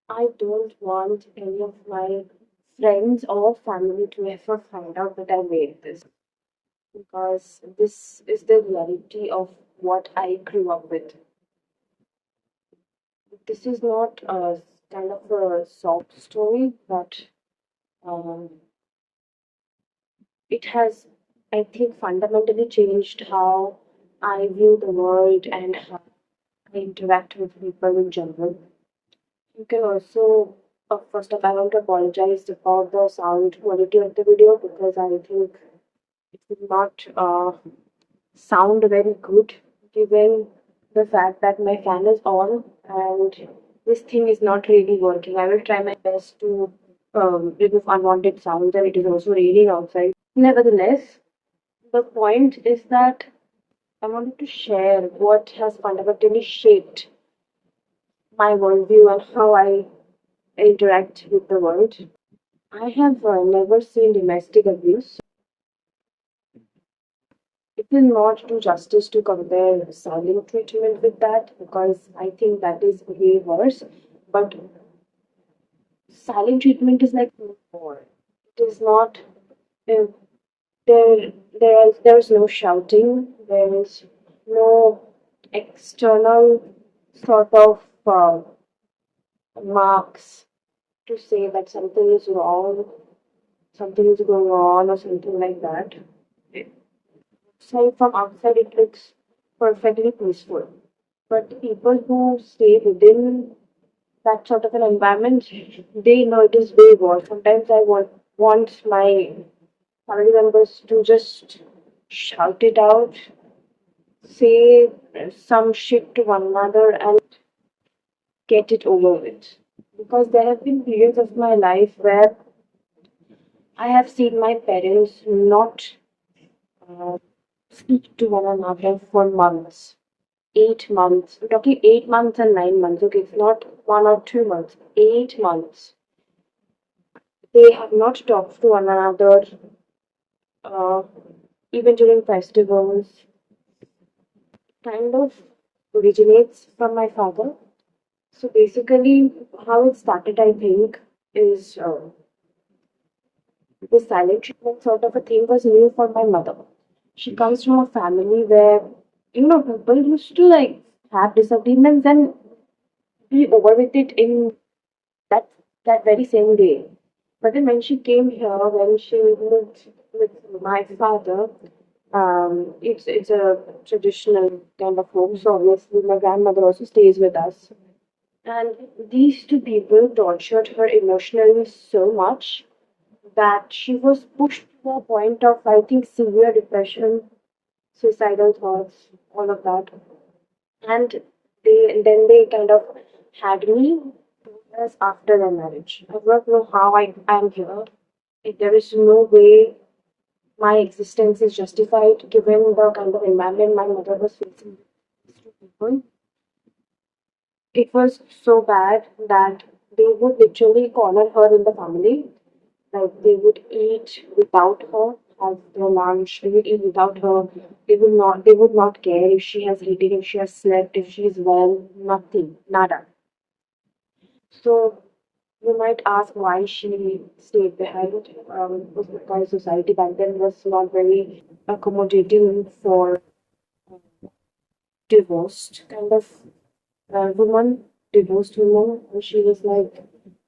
I don't want any of my friends or family to ever find out that I made this, because this is the reality of what I grew up with. This is not a kind of a soft story, but um, it has, I think, fundamentally changed how I view the world and how I interact with people in general. You can also, first off, I want to apologize about the sound quality of the video because I think it will not sound very good given the fact that my fan is on and this thing is not really working. I will try my best to remove unwanted sounds, and it is also raining outside. Nevertheless, the point is that I wanted to share what has fundamentally shaped my worldview and how I interact with the world. I have never seen domestic abuse. It will not do justice to compare silent treatment with that because I think that is way worse. But silent treatment is like more. It is not uh, there is no shouting. There is no external sort of marks to say that something is wrong, something is going on, or something like that. So from outside, it looks perfectly peaceful. But the people who stay within that sort of an environment, they know it is way worse. Sometimes I want my family members to just shout it out, say some shit to one another, and get it over with. Because there have been periods of my life where I have seen my parents not uh, speak to one another for months. 8 months. We're talking 8 months and 9 months. Okay, it's not 1 or 2 months. 8 months. They have not talked to one another, uh, even during festivals. Kind of originates from my father. So basically, how it started, I think, is this silent treatment sort of a thing was new for my mother. She comes from a family where, people used to like have disagreements and be over with it in that that very same day. But then when she came here, when she lived with my father, it's a traditional kind of home. So obviously, my grandmother also stays with us. And these two people tortured her emotionally so much that she was pushed to a point of, I think, severe depression, suicidal thoughts, all of that. And they kind of had me 2 years after their marriage. I do not know how I am here. If there is no way my existence is justified given the kind of environment my mother was facing with these two people. It was so bad that they would literally corner her in the family. Like they would eat without her, have their lunch, they would eat without her. They would not care if she has eaten, if she has slept, if she is well, nothing, nada. So you might ask why she stayed behind. It was because society back then was not very accommodating for divorced kind of woman, divorced woman. And she was like,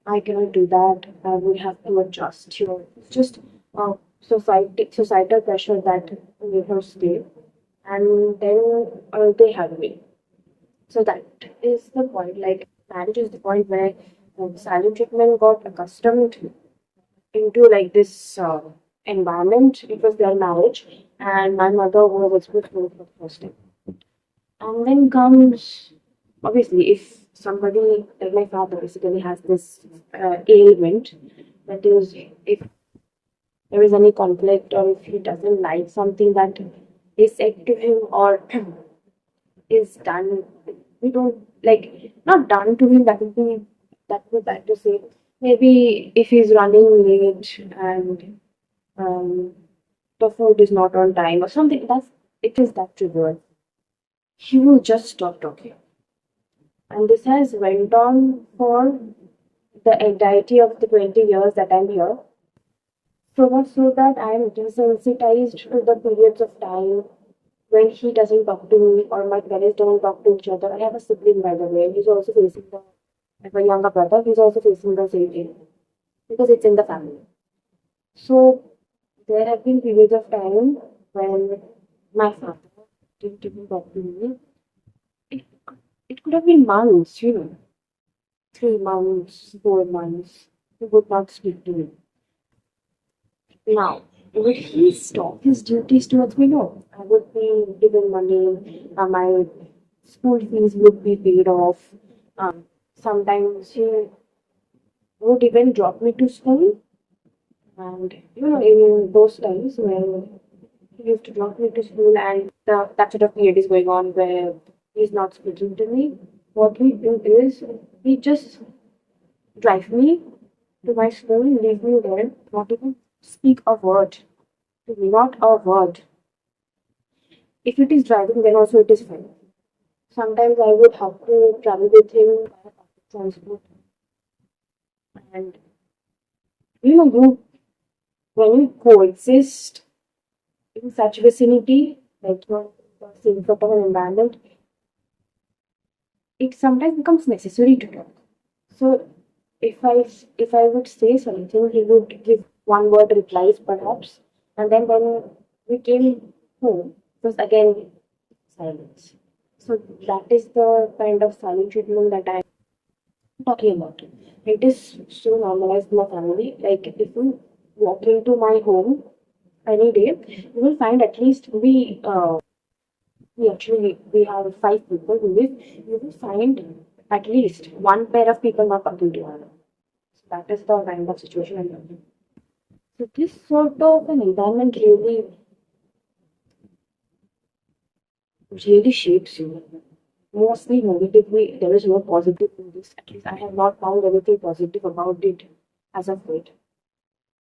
I cannot do that. I will have to adjust. It's just societal pressure that made her stay. And then they had me. So that is the point. Like marriage is the point where silent treatment got accustomed into like this environment. It was their marriage, and my mother was exposed to it for the first time. And then comes obviously if somebody like my father basically has this ailment, that is, if there is any conflict or if he doesn't like something that is said to him or is done, we don't like not done to him. That would be bad to say. Maybe if he's running late and um, the food is not on time or something, that's it is that trigger. He will just stop talking. And this has went on for the entirety of the 20 years that I'm here. So much so that I'm desensitized to the periods of time when he doesn't talk to me or my parents don't talk to each other. I have a sibling, by the way. He's also facing the, I have a younger brother. He's also facing the same thing because it's in the family. So there have been periods of time when my father didn't even talk to me. It, it could have been months, 3 months, 4 months. He would not speak to me. Now, would he stop his duties towards me? No. I would be given money, my school fees would be paid off. Sometimes he would even drop me to school. And in those times when he used to drop me to school and that sort of period is going on where he's not speaking to me, what we do is we just drive me to my school, leave me there, not even speak a word to me, not a word. If it is driving, then also it is fine. Sometimes I would have to travel with him by public transport. And you when you coexist in such vicinity, like you're same sort of an environment, it sometimes becomes necessary to talk. So if I would say something, he would give one word replies perhaps, and then when we came home, it was again silence. So that is the kind of silent treatment that I'm talking about. It is so normalized in my family. Like if you walk into my home any day, you will find at least we have 5 people who live. You will find at least one pair of people not talking to each other. So that is the kind of situation I'm talking. So this sort of an environment really shapes you. Mostly negatively, there is no positive in this. At least I have not found anything positive about it as of late.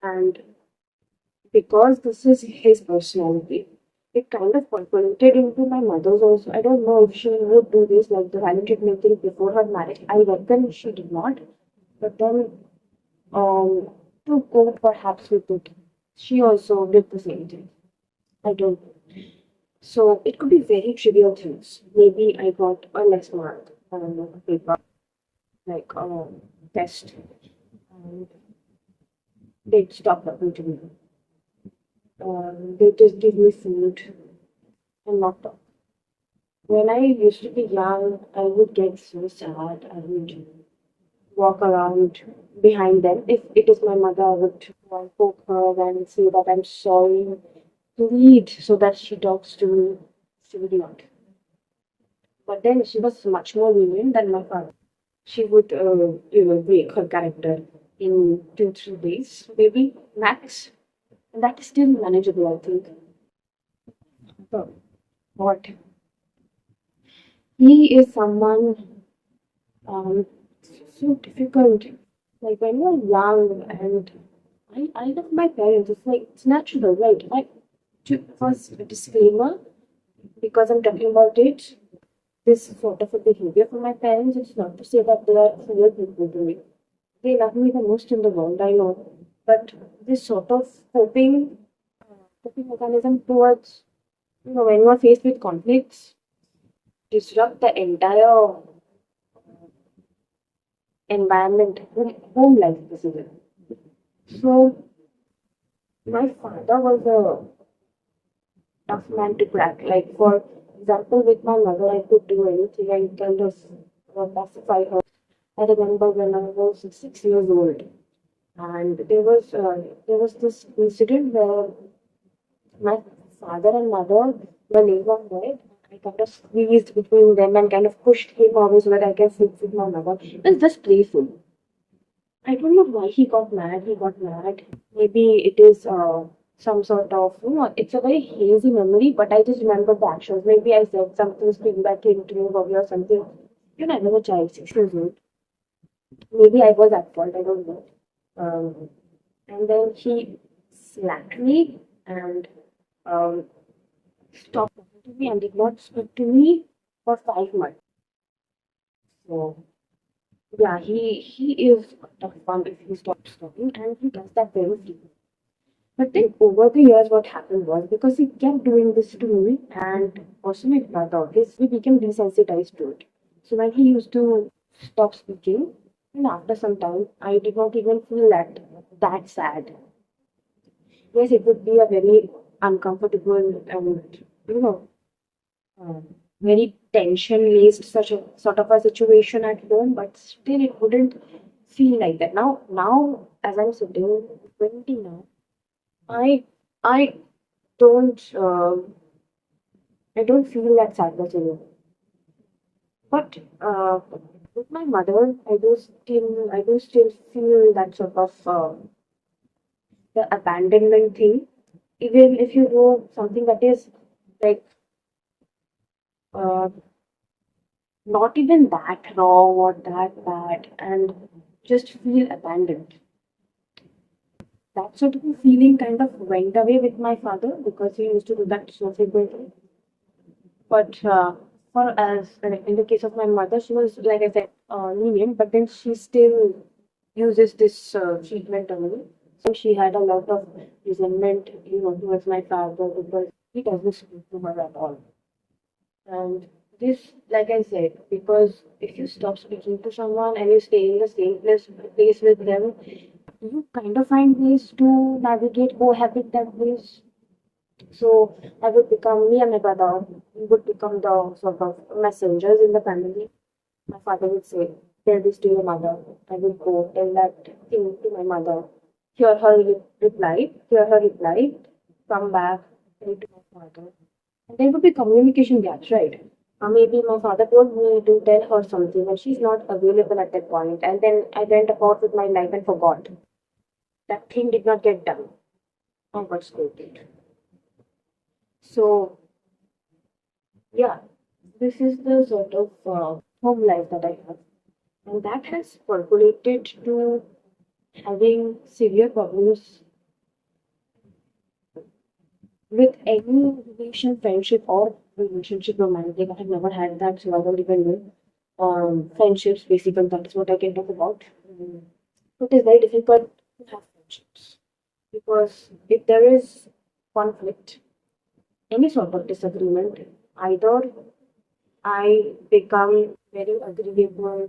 And because this is his personality, it kind of percolated into my mother's also. I don't know if she would do this like the silent treatment thing before her marriage. I reckon she did not. But then um to go perhaps with it, she also did the same thing. I don't know. So it could be very trivial things. Maybe I got a less mark on a paper, like test, and they stopped talking to me. They just give me food and not talk. When I used to be young, I would get so sad. I would walk around behind them. If it is my mother, I would go and poke her and say that I'm sorry, plead so that she talks to me. She would not. But then she was much more lenient than my father. She would, break her character in 2 3 days, maybe max. And that is still manageable, I think. But what? He is someone so difficult. Like when you're young and I love my parents, it's like it's natural, right? First a disclaimer, because I'm talking about it, this sort of a behavior from my parents, it's not to say that they are cruel people to me. They love me the most in the world, I know. But this sort of coping mechanism towards, when you're faced with conflicts, disrupt the entire environment, home life, basically. So, my father was a tough man to crack. Like, for example, with my mother, I could do anything and kind of pacify her. I remember when I was 6 years old, and there was this incident where my father and mother were laying on bed. I kind of squeezed between them and kind of pushed him away so that I can sit with my mother. It was just playful. I don't know why he got mad. He got mad. Maybe it is some sort of, it's a very hazy memory, but I just remember the actions. Maybe I said something, screamed back into me, or something. I was a child, 6 years old. Maybe I was at fault, I don't know. Um, and then he slapped me and um, stopped talking to me and did not speak to me for 5 months. So Yeah, he is a tough one if he stops talking, and he does that very frequently. But then over the years, what happened was because he kept doing this to me and also my brother, we became desensitized to it. So when he used to stop speaking, and after some time, I did not even feel that sad. Yes, it would be a very uncomfortable and uh, very tension-laced such a sort of a situation at home, but still it wouldn't feel like that. Now as I'm sitting 20 now, I I don't I don't feel that sadness anymore. But with my mother, I do still feel that sort of the abandonment thing. Even if you do something that is like uh, not even that wrong or that bad, and just feel abandoned. That sort of a feeling kind of went away with my father because he used to do that so frequently. But for as like in the case of my mother, she was like I said, lenient, but then she still uses this treatment on me. So she had a lot of resentment, towards my father because he doesn't speak to her at all. And this, like I said, because if you stop speaking to someone and you stay in the same place with them, you kind of find ways to navigate, cohabit that ways. So I would become me and my brother. We would become the sort of messengers in the family. My father would say, "Tell this to your mother." I would go tell that thing to my mother. Hear her reply, come back, tell it to my father. And there would be communication gaps, right? Maybe my father told me to tell her something and she's not available at that point, and then I went about with my life and forgot. That thing did not get done. I got scolded. So yeah, this is the sort of home life that I have. And that has percolated to having severe problems with any relation, friendship, or relationship romantic. I have never had that, so I don't even know. Friendships, basically, that is what I can talk about. It is very difficult to have friendships because if there is conflict, any sort of disagreement, either I become very agreeable,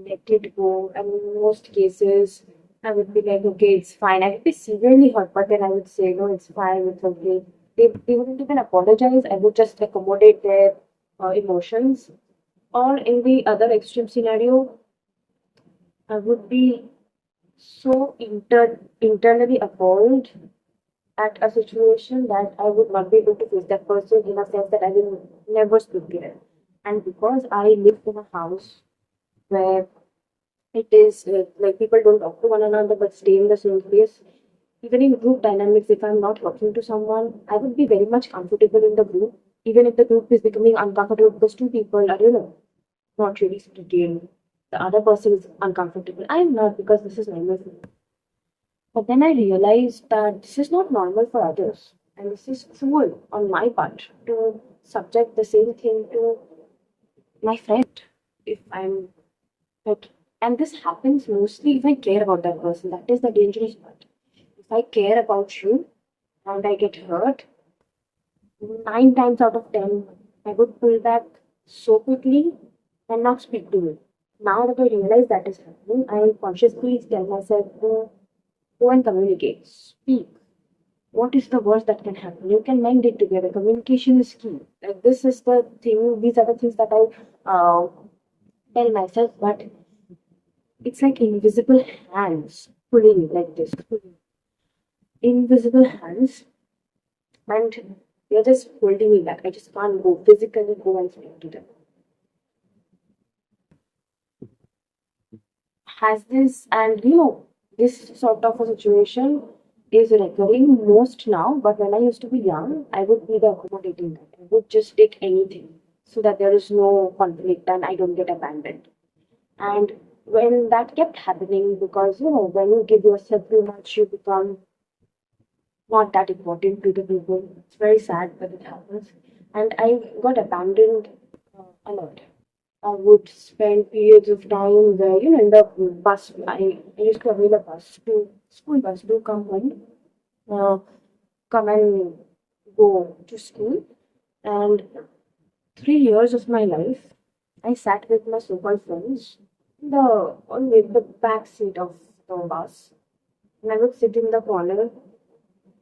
let it go, and in most cases, I would be like, okay, it's fine. I would be severely hurt, but then I would say, no, it's fine, it's okay. They wouldn't even apologize. I would just accommodate their emotions. Or in the other extreme scenario, I would be so internally appalled at a situation that I would not be able to face that person in a sense that I will never speak to them. And because I live in a house where it is like people don't talk to one another but stay in the same place, even in group dynamics, if I'm not talking to someone, I would be very much comfortable in the group, even if the group is becoming uncomfortable because two people are, not really speaking. The other person is uncomfortable. I'm not because this is normal for me. But then I realized that this is not normal for others. And this is cruel on my part to subject the same thing to my friend if I'm hurt. And this happens mostly if I care about that person. That is the dangerous part. If I care about you and I get hurt, 9 times out of 10, I would pull back so quickly and not speak to you. Now that I realize that is happening, I consciously tell myself to go and communicate, speak. What is the worst that can happen? You can mend it together. Communication is key. Like this is the thing. These are the things that I tell myself. But it's like invisible hands pulling like this, pulling. Invisible hands, and they're just holding me back. I just can't go physically go and speak to them. Has this and this sort of a situation is recurring most now, but when I used to be young, I would be the accommodating guy. I would just take anything so that there is no conflict and I don't get abandoned. And when that kept happening, because when you give yourself too much, you become not that important to the people. It's very sad, but it happens. And I got abandoned a lot. I would spend periods of time where, in the bus, I used to avail a bus to school bus to uh, come and go to school. And 3 years of my life, I sat with my so-called friends in the back seat of the bus, and I would sit in the corner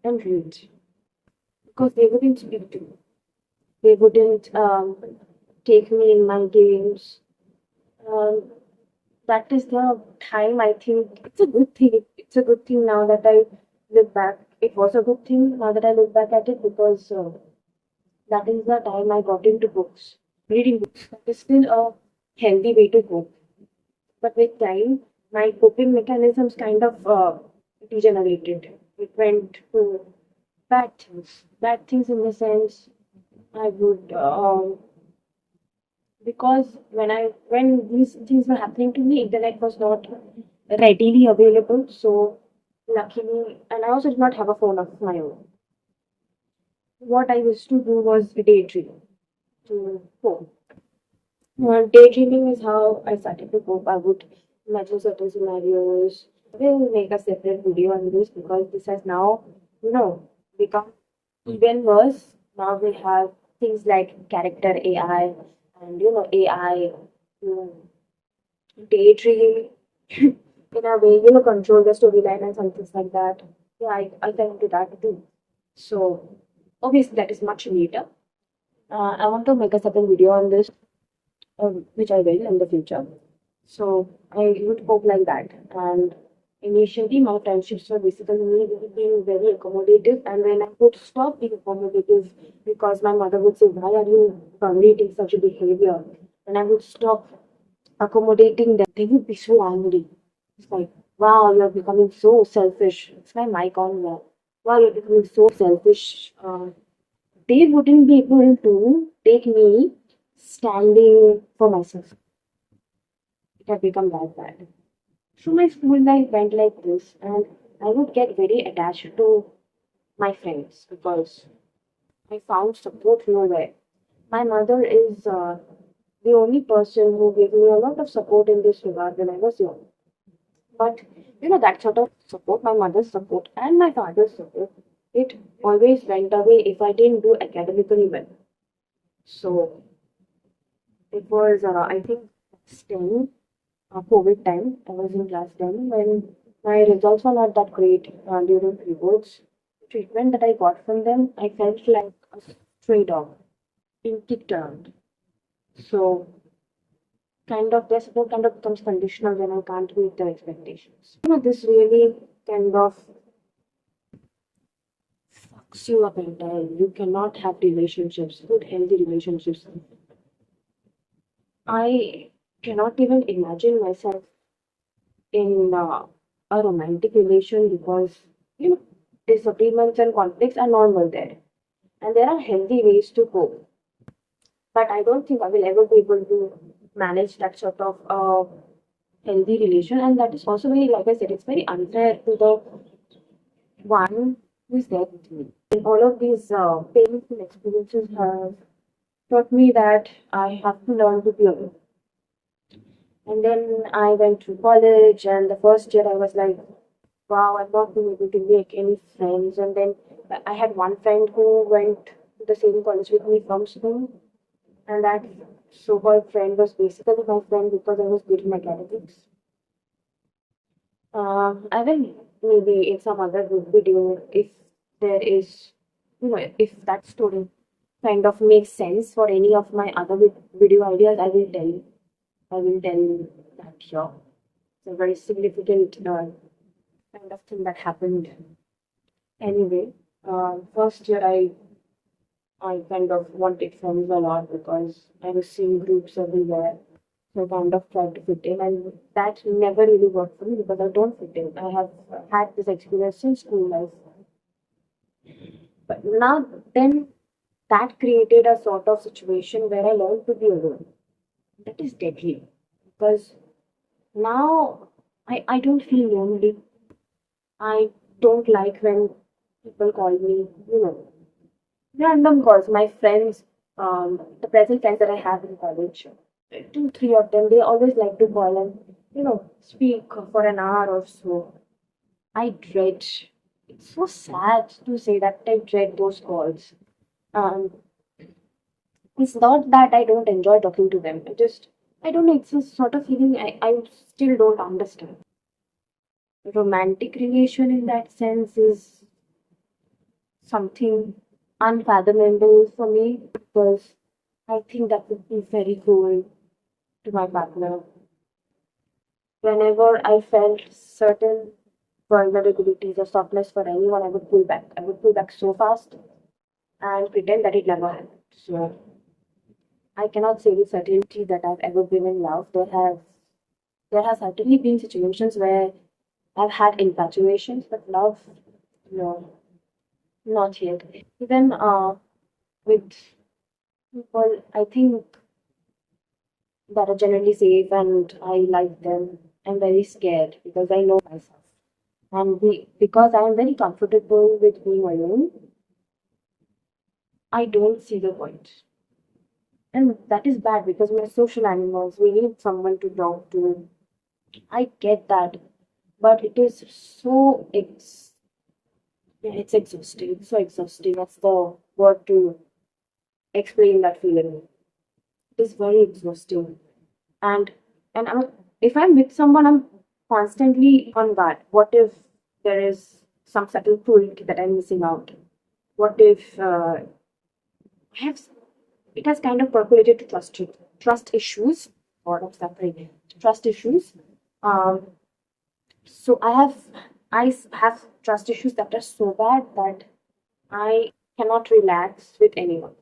and read because they wouldn't speak to me. They wouldn't take me in my games. Um, that is the time I think it's a good thing. It's a good thing now that I look back. It was a good thing now that I look back at it because that is the time I got into books, reading books. That is still a healthy way to go. But with time, my coping mechanisms kind of degenerated. It went to bad things. Bad things in the sense I would because when these things were happening to me, internet was not readily available. So luckily, and I also did not have a phone of my own. What I used to do was daydream to cope. Daydreaming is how I started to cope. I would imagine certain scenarios. We'll make a separate video on this because this has now, become even worse. Now we have things like character AI and AI to daydream in a way, control the storyline and some things like that. Yeah, I can do that too. So obviously that is much later. I want to make a separate video on this, which I will in the future. So I would cope like that. And initially, my friendships were basically me being very accommodative. And when I would stop being accommodative because my mother would say, "Why are you tolerating such a behavior?" And I would stop accommodating them, they would be so angry. It's like, "Wow, you're becoming so selfish." It's my mic on there. "Wow, you're becoming so selfish." They wouldn't be able to take me standing for myself. It had become that bad. So my school life went like this, and I would get very attached to my friends because I found support nowhere. My mother is the only person who gave me a lot of support in this regard when I was young. But that sort of support, my mother's support and my father's support, it always went away if I didn't do academically well. So it was, I think, class 10, COVID time. I was in class 10 when my results were not that great during pre-boards. Treatment that I got from them, I felt like a stray dog being kicked around. So, kind of, their support kind of becomes conditional when I can't meet their expectations. This really kind of fucks you up entirely. You cannot have relationships, good, healthy relationships. I cannot even imagine myself in a romantic relation because disagreements and conflicts are normal there, and there are healthy ways to cope. But I don't think I will ever be able to manage that sort of healthy relation, and that is also very, like I said, it's very unfair to the one who is there with me. And all of these painful experiences have taught me that I have to learn to be alone. And then I went to college, and the first year I was like, wow, I'm not being able to make any friends. And then I had one friend who went to the same college with me from school, and that so-called friend was basically my friend because I was good in academics. I will maybe in some other video if there is, if that story kind of makes sense for any of my other video ideas, I will tell you. I will tell you that here. It's a very significant kind of thing that happened. Anyway, first year I kind of wanted friends a lot because I was seeing groups everywhere. So I kind of tried to fit in, and that never really worked for me because I don't fit in. I have had this experience since school life, but now then that created a sort of situation where I learned to be alone. That is deadly because now I don't feel lonely. I don't like when people call me, random calls. My friends, the present friends that I have in college, two, three of them, they always like to call and, speak for an hour or so. I dread. It's so sad to say that I dread those calls. Um, it's not that I don't enjoy talking to them. I don't know, it's a sort of feeling I still don't understand. Romantic relation in that sense is something unfathomable for me because I think that would be very cruel to my partner. Whenever I felt certain vulnerabilities or softness for anyone, I would pull back. I would pull back so fast and pretend that it never happened. So I cannot say with certainty that I've ever been in love. There have certainly been situations where I've had infatuations, but love, no, not yet. Even with people, I think that are generally safe and I like them. I'm very scared because I know myself. And because I am very comfortable with being alone, I don't see the point. And that is bad because we're social animals. We need someone to talk to. I get that. But it is yeah, it's exhausting. It's so exhausting. That's the word to explain that feeling. It is very exhausting. And if I'm with someone, I'm constantly on guard. What if there is some subtle cruelty that I'm missing out? What if I have it has kind of percolated to trust issues or I'm suffering trust issues. Um, so I have trust issues that are so bad that I cannot relax with anyone.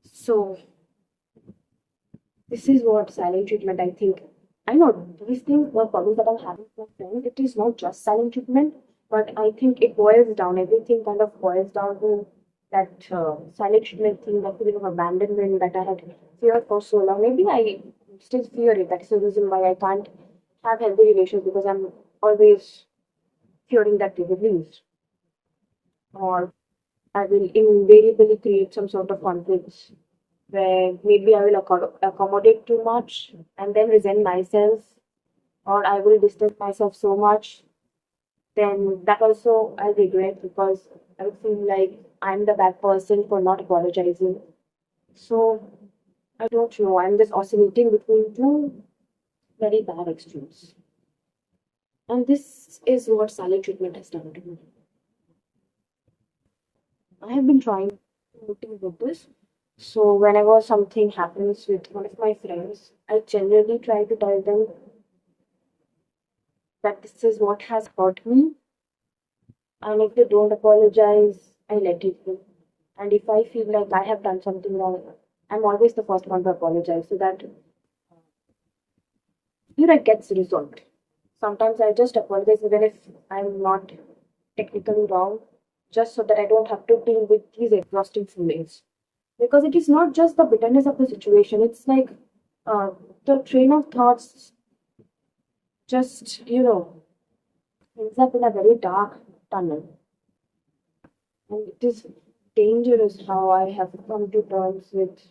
So this is what silent treatment I think. I know these things were problems that I'm having with my friend. It is not just silent treatment, but I think it boils down. Everything kind of boils down to that silent treatment thing, that feeling of abandonment that I had feared for so long. Maybe I still fear it. That is the reason why I can't have healthy relations because I'm always fearing that they will lose, or I will invariably create some sort of conflicts where maybe I will accommodate too much and then resent myself, or I will distance myself so much, then that also I'll regret because I would feel like I'm the bad person for not apologizing. So I don't know, I'm just oscillating between two very bad extremes. And this is what silent treatment has done to me. I have been trying to with this. So whenever something happens with one of my friends, I generally try to tell them that this is what has hurt me, and if they don't apologize, I let it go. And if I feel like I have done something wrong, I'm always the first one to apologize so that it gets resolved. Sometimes I just apologize even if I'm not technically wrong, just so that I don't have to deal with these exhausting feelings. Because it is not just the bitterness of the situation, it's like uh, the train of thoughts just, ends up in a very dark tunnel. And it is dangerous how I have come to terms with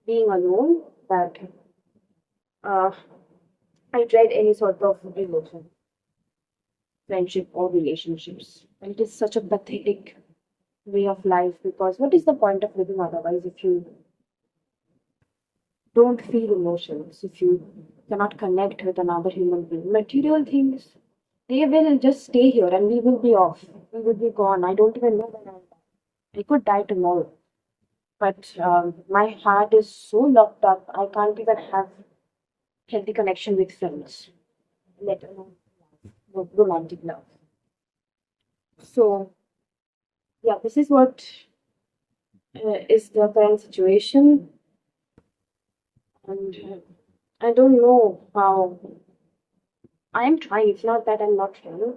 being alone that uh, I dread any sort of emotion, friendship, or relationships. And it is such a pathetic way of life because what is the point of living otherwise if you don't feel emotions, if you cannot connect with another human being? Material things, they will just stay here and we will be off. We will be gone. I don't even know when I'll die. I could die tomorrow. But my heart is so locked up, I can't even have healthy connection with friends, let alone romantic love. So, yeah, this is what is the current situation. And I don't know how I'm trying. It's not that I'm not trying.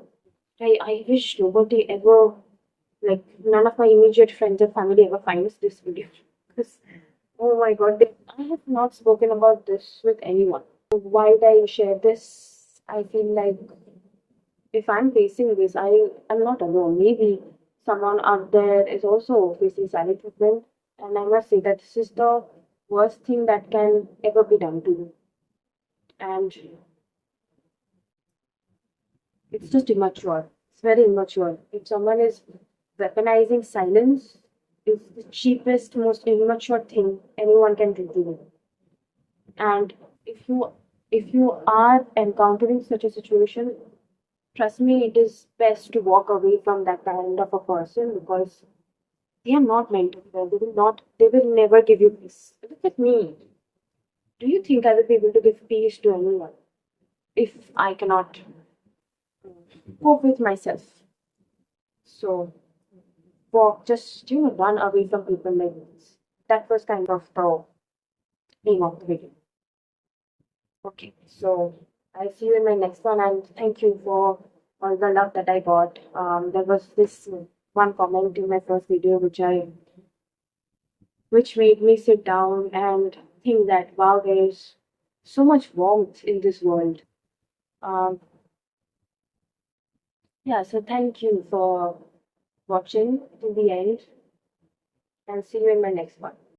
I wish nobody ever, like, none of my immediate friends or family ever finds this video. Because, oh my god, I have not spoken about this with anyone. Why did I share this? I feel like if I'm facing this, am not alone. Maybe someone out there is also facing silent treatment. And I must say that this is the worst thing that can ever be done to you. And it's just immature. It's very immature. If someone is weaponizing silence, it's the cheapest, most immature thing anyone can do to you. And if you are encountering such a situation, trust me, it is best to walk away from that kind of a person because they are not meant to be there. They will never give you peace. Look at me. Do you think I will be able to give peace to anyone if I cannot cope with myself? So walk, just run away from people like this. That was kind of the aim of the video. Okay, so I'll see you in my next one, and thank you for all the love that I got. There was this one comment in my first video which made me sit down and think that wow, there is so much warmth in this world. Um, yeah, so thank you for watching till the end, and see you in my next one.